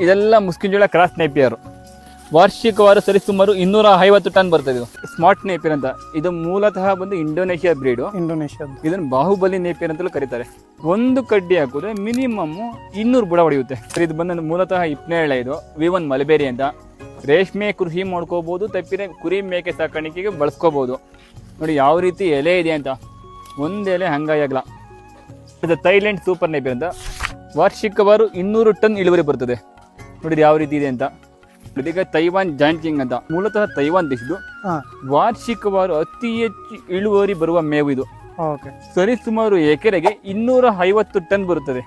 ಇದೆಲ್ಲ ಮುಸ್ಕಿಂಜೋಳ cross Napier. ವಾರ್ಷಿಕವಾರು ಸರಿಸುಮಾರು 250 ton ಬರ್ತದೆ. ಇದು ಸ್ಮಾರ್ಟ್ ನೇಪಿಯರ್ ಅಂತ. ಇದು ಮೂಲತಃ ಬಂದು ಇಂಡೋನೇಷಿಯಾ ಬ್ರೀಡು. ಇದನ್ನು ಬಾಹುಬಲಿ ನೇಪಿಯರ್ ಅಂತಲೂ ಕರೀತಾರೆ. ಒಂದು ಕಡ್ಡಿ ಹಾಕಿದ್ರೆ ಮಿನಿಮಮ್ 200 ಬುಡ ಹೊಡೆಯುತ್ತೆ. ಇದು ಬಂದು ಮೂಲತಃ ಹಿಪ್ನೇರಳೆ. ಇದು V1 ಮಲ್ಬೇರಿ ಅಂತ. ರೇಷ್ಮೆ ಕೃಷಿ ಮಾಡ್ಕೋಬಹುದು, ತಪ್ಪಿದ್ರೆ ಕುರಿ ಮೇಕೆ ಸಾಕಾಣಿಕೆಗೆ ಬಳಸ್ಕೋಬಹುದು. ನೋಡಿ ಯಾವ ರೀತಿ ಎಲೆ ಇದೆ ಅಂತ. ಒಂದು ಎಲೆ ಹಂಗಾಯಾಗಲ್ಲ. ಇದು ಥೈಲ್ಯಾಂಡ್ ಸೂಪರ್ ನೇಪಿಯರ್ ಅಂತ. ವಾರ್ಷಿಕವಾರು 200 ಟನ್ ಇಳುವರಿ ಬರ್ತದೆ. ನೋಡಿ ಯಾವ ರೀತಿ ಇದೆ ಅಂತ. ಇದೀಗ ತೈವಾನ್ ಜಾಯಿಂಟ್ ಕಿಂಗ್ ಅಂತ. ಮೂಲತಃ ತೈವಾನ್ ದೇಶದ್ದು. ವಾರ್ಷಿಕವಾರು ಅತಿ ಹೆಚ್ಚು ಇಳುವರಿ ಬರುವ ಮೇವು ಇದು. ಸರಿ ಸುಮಾರು ಎಕರೆಗೆ 250 ಟನ್ ಬರುತ್ತದೆ.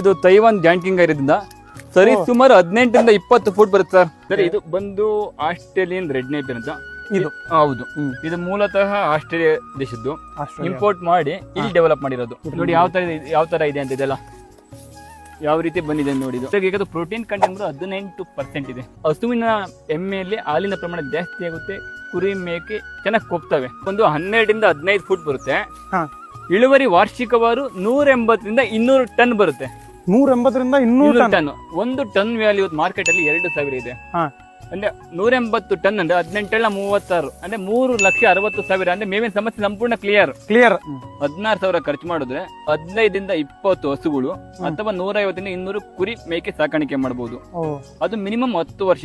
ಇದು ತೈವಾನ್ ಜಾಯಿಂಟ್ ಕಿಂಗ್ ಇರೋದ್ರಿಂದ ಸರಿ ಸುಮಾರು 18 ರಿಂದ 20 ಫುಟ್ ಬರುತ್ತೆ ಸರ್. ಇದು ಬಂದು ಆಸ್ಟ್ರೇಲಿಯನ್ ರೆಡ್ ನೇಪಿಯರ್ ಅಂತ. ಇದು ಹೌದು, ಇದು ಮೂಲತಃ ಆಸ್ಟ್ರೇಲಿಯಾ ದೇಶದ್ದು. ಇಂಪೋರ್ಟ್ ಮಾಡಿ ಇಲ್ಲಿ ಡೆವಲಪ್ ಮಾಡಿರೋದು. ನೋಡಿ ಯಾವ ತರ ಇದೆ ಅಂತ. ಇದೆಲ್ಲ ಯಾವ ರೀತಿ ಬಂದಿದೆ ನೋಡಿ. ಇದು ಪ್ರೋಟೀನ್ ಕಂಟೆಂಟ್ 18% ಇದೆ. ಹಸುವಿನ ಎಮ್ಮೆಯಲ್ಲಿ ಹಾಲಿನ ಪ್ರಮಾಣ ಜಾಸ್ತಿ ಆಗುತ್ತೆ. ಕುರಿ ಮೇಕೆ ಚೆನ್ನಾಗಿ ಕೊಪ್ತವೆ. ಒಂದು 12 ರಿಂದ 15 ಫುಟ್ ಬರುತ್ತೆ. ಇಳುವರಿ ವಾರ್ಷಿಕವಾರು 180 ರಿಂದ 200 ಟನ್ ಬರುತ್ತೆ. 180 ರಿಂದ 200 ಟನ್. ಒಂದು ಟನ್ ವ್ಯಾಲ್ಯೂ ಮಾರ್ಕೆಟ್ ಅಲ್ಲಿ 2,000 ಇದೆ. ಅಂದ್ರೆ 180 ಟನ್ ಅಂದ್ರೆ 18 36 ಅಂದ್ರೆ 3,60,000. ಅಂದ್ರೆ ಮೇವಿನ ಸಮಸ್ಯೆ ಸಂಪೂರ್ಣ ಕ್ಲಿಯರ್. 16,000 ಖರ್ಚು ಮಾಡಿದ್ರೆ 15 ರಿಂದ 20 ಹಸುಗಳು ಅಥವಾ 150 ರಿಂದ 200 ಕುರಿ ಮೇಕೆ ಸಾಕಾಣಿಕೆ ಮಾಡಬಹುದು. ಅದು ಮಿನಿಮಮ್ 10 ವರ್ಷ.